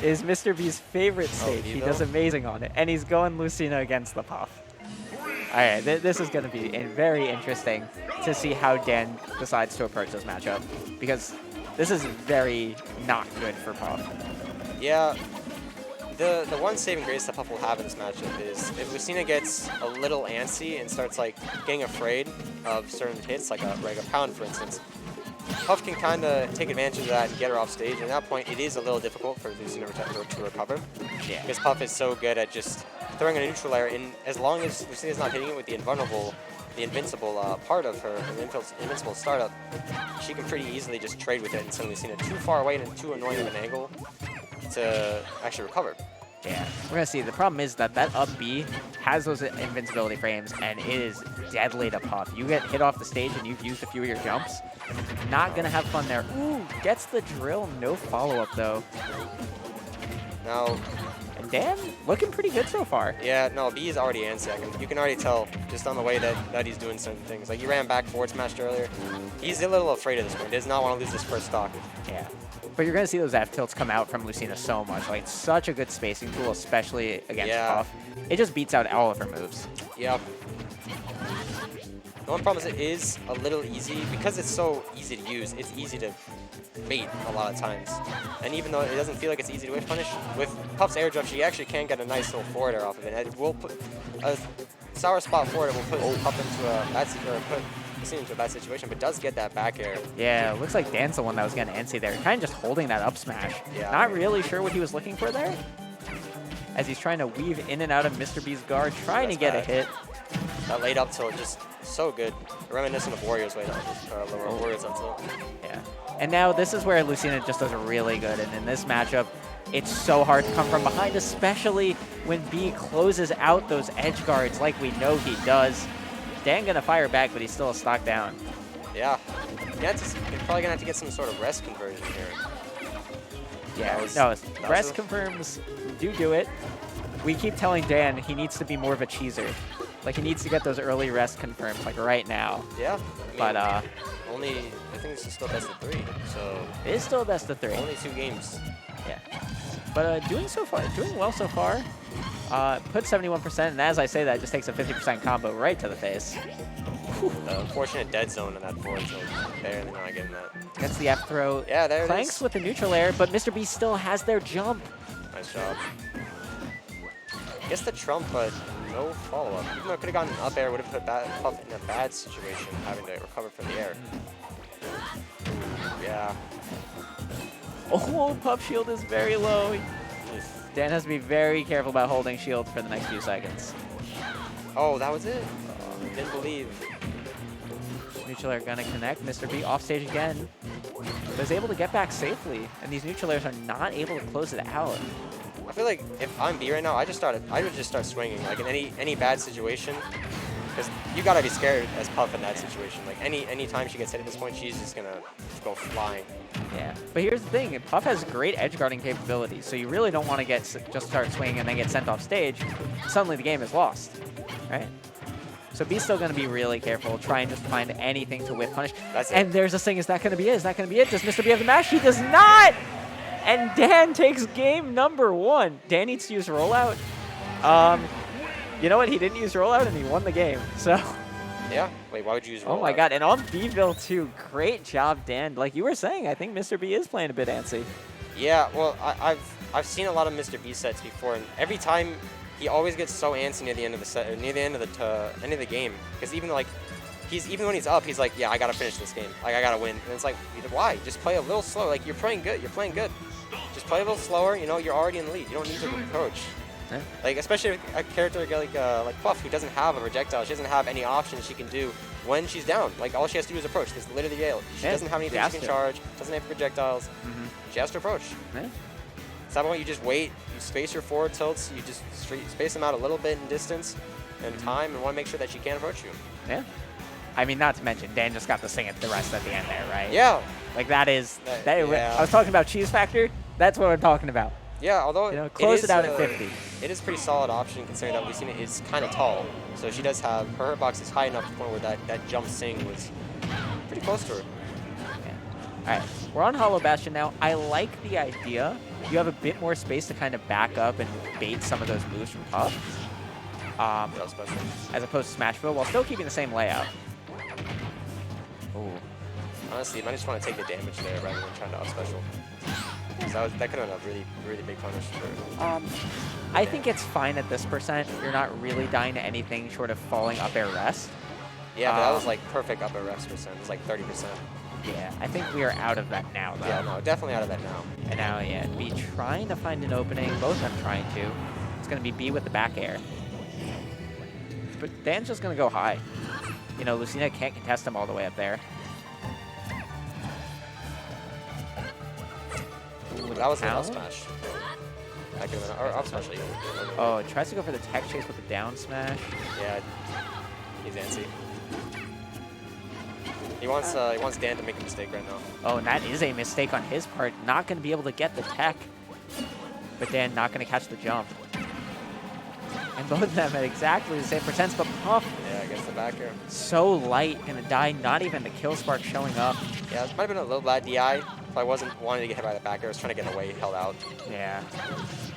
is Mr. B's favorite stage. He does amazing on it. And he's going Lucina against the Puff. All right, this is going to be very interesting to see how Dan decides to approach this matchup, because this is very not good for Puff. Yeah. The one saving grace that Puff will have in this matchup is if Lucina gets a little antsy and starts like getting afraid of certain hits, like a pound, for instance, Puff can kind of take advantage of that and get her off stage. And at that point, it is a little difficult for Lucina to recover. Yeah. Because Puff is so good at just throwing a neutral air, and as long as Lucina's not hitting it with the invincible part of her invincible startup, she can pretty easily just trade with it and send Lucina too far away and too annoying of an angle to actually recover. Yeah, we're going to see. The problem is that up B has those invincibility frames, and it is deadly to Puff. You get hit off the stage and you've used a few of your jumps. Not going to have fun there. Ooh, gets the drill. No follow-up, though. Now, and Dan looking pretty good so far. Yeah, no, B is already antsy. You can already tell just on the way that he's doing certain things. Like, he ran back forward smashed earlier. He's a little afraid of this one. He does not want to lose this first stock. Yeah. But you're going to see those F tilts come out from Lucina so much. Like, it's such a good spacing tool, especially against Puff. It just beats out all of her moves. Yeah. The one problem is it is a little easy. Because it's so easy to use, it's easy to bait a lot of times. And even though it doesn't feel like it's easy to whiff punish, with Puff's air jump, she actually can get a nice little forward air off of it. And it will put a sour spot forward. It will put Puff into a bad into a bad situation, but does get that back air. Yeah, it looks like Dan's the one that was getting antsy there. Kind of just holding that up smash. Yeah. Not really sure what he was looking for there. As he's trying to weave in and out of Mr. B's guard, trying to get a hit. That laid up tilt just so good. Reminiscent of Warrior's laid up, or Warrior's up tilt. Yeah. And now this is where Lucina just does really good. And in this matchup, it's so hard to come from behind, especially when B closes out those edge guards like we know he does. Dan gonna fire back, but he's still a stock down. Yeah. You're probably gonna have to get some sort of rest conversion here. Yeah, no, rest confirms do it. We keep telling Dan he needs to be more of a cheeser. Like, he needs to get those early rest confirmed, like right now. Yeah. But I think this is still best of 3, so. It is still best of 3. Only 2 games. Yeah. But doing well so far. Put 71%, and as I say that, it just takes a 50% combo right to the face. The unfortunate dead zone in that forward tilt. Barely not getting that. Gets the F throw. Yeah, there it is. Clanks with the neutral air, but Mr. B still has their jump. Nice job. Gets the trump, but no follow-up. Even though it could have gotten an up air, would have put Puff in a bad situation, having to recover from the air. Yeah. Oh, Puff shield is very low. Dan has to be very careful about holding shield for the next few seconds. Oh, that was it? Didn't believe. Neutral air gonna connect. Mr. B off stage again. But is able to get back safely, and these neutral airs are not able to close it out. I feel like if I'm B right now, I would just start swinging, like in any bad situation. Because you gotta be scared as Puff in that situation. Like any time she gets hit at this point, she's just gonna go flying. Yeah, but here's the thing: Puff has great edge guarding capabilities, so you really don't want to just start swinging and then get sent off stage. Suddenly the game is lost, right? So B's still going to be really careful, try and just find anything to whiff punish. That's it. And there's this thing: is that going to be it? Is that going to be it? Does Mr. B have the mash? He does not. And Dan takes game number 1. Dan needs to use rollout. You know what? He didn't use rollout, and he won the game. So. Yeah. Wait, why would you use rollout? Oh my God! And on Bville too, great job, Dan. Like you were saying, I think Mr. B is playing a bit antsy. Yeah. Well, I've seen a lot of Mr. B sets before, and every time he always gets so antsy near the end of the set, near the end of the game. Because even when he's up, he's like, yeah, I gotta finish this game. Like I gotta win. And it's like, why? Just play a little slow. Like you're playing good. You're playing good. Just play a little slower. You know, you're already in the lead. You don't need to approach. Yeah. Like especially a character like Puff, who doesn't have a projectile. She doesn't have any options she can do when she's down. Like all she has to do is approach. That's literally it. She doesn't have anything she can charge. Doesn't have projectiles. She has to approach. Yeah. At that point, you just wait. You space your forward tilts. You just space them out a little bit in distance and time, and want to make sure that she can't approach you. Yeah. I mean, not to mention, Dan just got to sing it the rest at the end there, right? Yeah. Like that is. Yeah. I was talking about cheese factor. That's what we're talking about. Yeah, although close it out at 50. It is a pretty solid option considering that Lucina is kind of tall. So she does have, her hitbox is high enough to the point where that jump sing was pretty close to her. Yeah. All right, we're on Hollow Bastion now. I like the idea you have a bit more space to kind of back up and bait some of those moves from Puff. As opposed to Smashville, while still keeping the same layout. Ooh. Honestly, you might just want to take the damage there rather than trying to up special. That could have been a really, really big punish. I think it's fine at this percent. You're not really dying to anything short of falling up air rest. Yeah, but that was like perfect up air rest percent. It was like 30%. Yeah, I think we are out of that now, though. Yeah, no, definitely out of that now. And now, yeah, B trying to find an opening. Both of them trying to. It's going to be B with the back air. But Dan's just going to go high. You know, Lucina can't contest him all the way up there. Ooh, that was an up smash. That could have been, or up smash even. Oh, tries to go for the tech chase with the down smash. Yeah, he's antsy. He wants Dan to make a mistake right now. Oh, and that is a mistake on his part. Not going to be able to get the tech. But Dan not going to catch the jump. And both of them at exactly the same percents, but Puff. Yeah, against the back air. So light, gonna die, not even the kill spark showing up. Yeah, it might have been a little bad DI. If I wasn't wanting to get hit by the back air, I was trying to get away, held out. Yeah.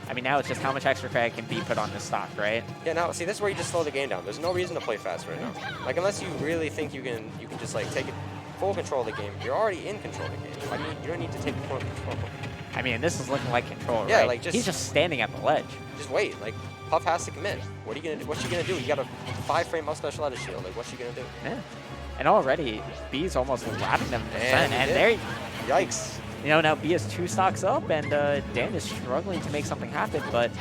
I mean, now it's just how much extra credit can be put on this stock, right? Yeah, now, see, this is where you just slow the game down. There's no reason to play fast right now. Like, unless you really think you can just, like, take full control of the game. You're already in control of the game. Like, you don't need to take full control. I mean, this is looking like control, yeah, right? Like he's just standing at the ledge. Just wait. Like, Puff has to commit. What are you gonna do? What's she gonna do? You got a 5-frame up special out of shield. Like, what's she gonna do? Yeah. And already, B's almost lapping them. And there, yikes. You know, now B has 2 stocks up, and Dan is struggling to make something happen. But,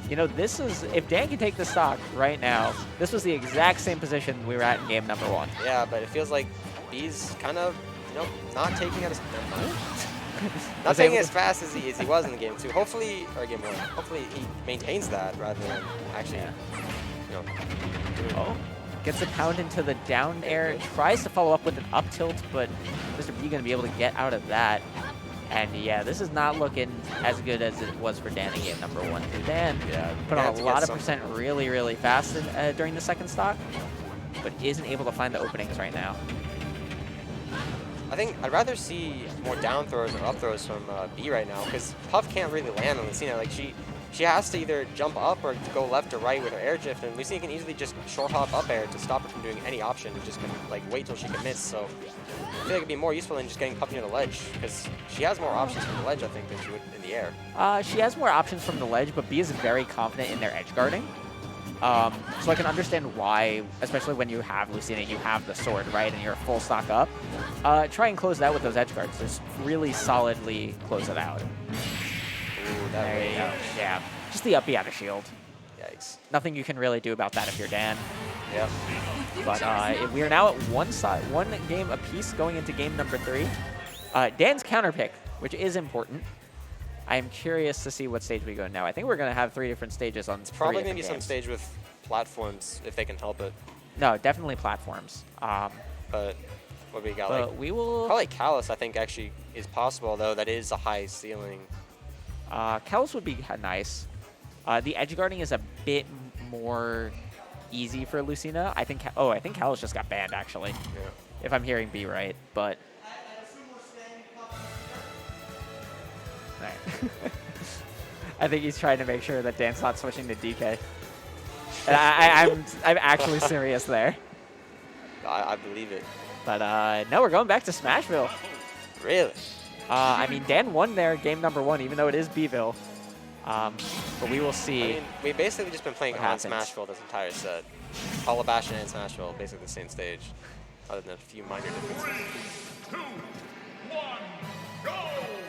you know, this is, if Dan can take the stock right now, this was the exact same position we were at in game number 1. Yeah, but it feels like B's kind of, you know, not taking it as not taking as fast as he was in the game 2. Hopefully, or game 1. Hopefully he maintains that rather than actually, you know. Oh, gets a pound into the down air, tries to follow up with an up tilt, but Mr. B gonna be able to get out of that. And yeah, this is not looking as good as it was for Dan in game number 1. Dan put on a lot of percent really, really fast during the second stock, but isn't able to find the openings right now. I think I'd rather see more down throws or up throws from B right now, because Puff can't really land on Lucina. Like, she has to either jump up or go left or right with her air drift, and Lucina can easily just short hop up air to stop her from doing any option and just like wait till she commits. So I feel like it'd be more useful than just getting Puff near the ledge, because she has more options from the ledge, I think, than she would in the air. She has more options from the ledge, but B is very confident in their edge guarding. So I can understand why, especially when you have Lucina, you have the sword, right, and you're a full stock up. Try and close it out with those edge guards. Just really solidly close it out. Ooh, that there you go. Yeah, just the up B out of shield. Yikes. Nothing you can really do about that if you're Dan. Yep. But we are now at one game apiece going into game number 3. Dan's counter pick, which is important. I am curious to see what stage we go now. I think we're going to have 3 different stages on. It's probably going to be some stage with platforms if they can help it. No, definitely platforms. But what we got? Like, we will probably Callus. I think actually is possible, though. That is a high ceiling. Callus would be nice. The edge guarding is a bit more easy for Lucina. I think. Oh, I think Callus just got banned actually. Yeah. If I'm hearing B right, but. I think he's trying to make sure that Dan's not switching to DK. I'm actually serious there. I believe it. But no, we're going back to Smashville. Really? I mean, Dan won there game number 1, even though it is Bville. But we will see. I mean, we've basically just been playing on Smashville this entire set. Calabash and Smashville, basically the same stage, other than a few minor differences. 2, 1, go!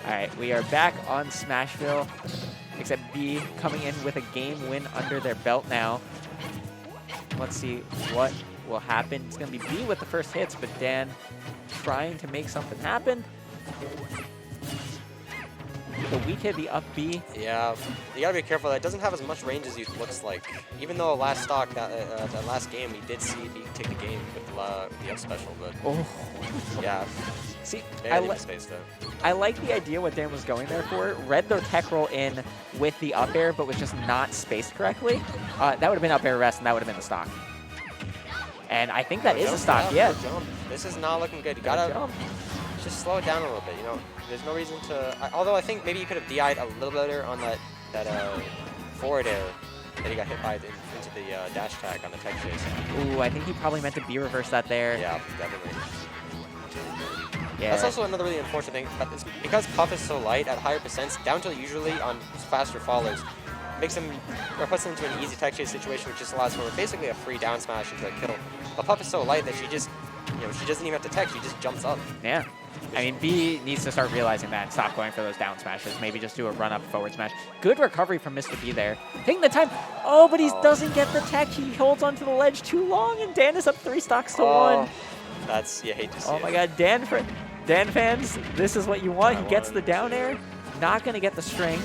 All right, we are back on Smashville, except B coming in with a game win under their belt now. Let's see what will happen. It's going to be B with the first hits, but Dan trying to make something happen. The weak hit, the up B. Yeah, you gotta be careful. That doesn't have as much range as it looks like. Even though last stock, that last game, we did see B take the game with the up special, but yeah. See, I like the idea what Dan was going there for. Read the tech roll in with the up air, but was just not spaced correctly. That would have been up air rest, and that would have been the stock. And I think that is a stock, yeah. This is not looking good. You gotta just slow it down a little bit. You know, there's no reason to. Although I think maybe you could have DI'd a little better on that forward air that he got hit by into the dash tag on the tech chase. Ooh, I think he probably meant to B-reverse that there. Yeah, definitely. Yeah. That's also another really unfortunate thing. But it's because Puff is so light at higher percents, down tilt usually on faster followers makes him or puts him into an easy tech chase situation, which just allows for basically a free down smash into a kill. But Puff is so light that she just, you know, she doesn't even have to tech. She just jumps up. Yeah. I mean, B needs to start realizing that and stop going for those down smashes. Maybe just do a run-up forward smash. Good recovery from Mr. B there. Taking the time. Oh, but he doesn't get the tech. He holds onto the ledge too long, and Dan is up 3 stocks to 1. That's, you hate to see it. Oh my god, Dan fans, this is what you want. He gets the down air. Not going to get the string.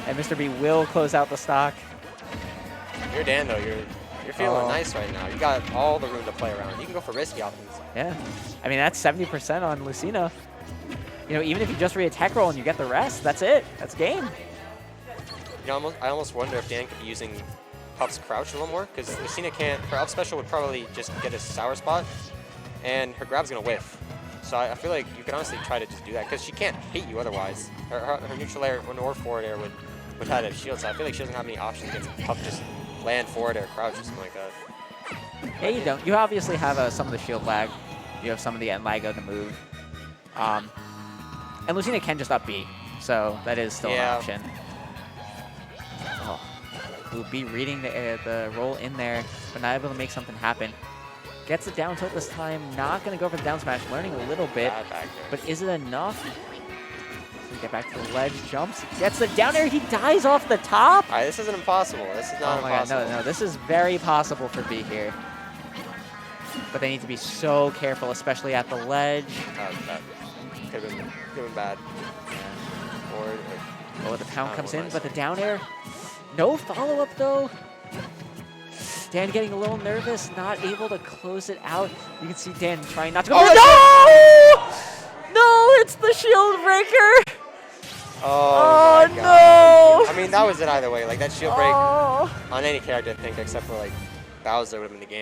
And Mr. B will close out the stock. You're Dan, though. You're feeling nice right now. You got all the room to play around. You can go for risky options. Yeah. I mean, that's 70% on Lucina. You know, even if you just re-attack roll and you get the rest, that's it. That's game. You know, I almost wonder if Dan could be using Puff's crouch a little more, because Lucina can't. Her up special would probably just get a sour spot, and her grab's going to whiff. So I feel like you could honestly try to just do that, because she can't hit you otherwise. Her neutral air or forward air would have a shield, so I feel like she doesn't have any options against Puff just land forward air crouch or something like that. Yeah, you don't. You obviously have some of the shield lag. You have some of the end lag of the move. And Lucina can just up B, so that is still an option. Oh. Ooh, B reading the roll in there, but not able to make something happen. Gets the down tilt this time. Not going to go for the down smash. Learning a little bit, but is it enough? So get back to the ledge, jumps, gets the down air. He dies off the top. All right, this isn't impossible. This is not impossible. God, no, this is very possible for B here. But they need to be so careful, especially at the ledge. That could have been bad. Yeah. Forward. Oh, the pound comes in, but the down air. No follow-up, though. Dan getting a little nervous, not able to close it out. You can see Dan trying not to go. Oh, no! No, it's the shield breaker. Oh my God. No! I mean, that was it either way. Like, that shield break on any character, I think, except for, like, Bowser would have been the game.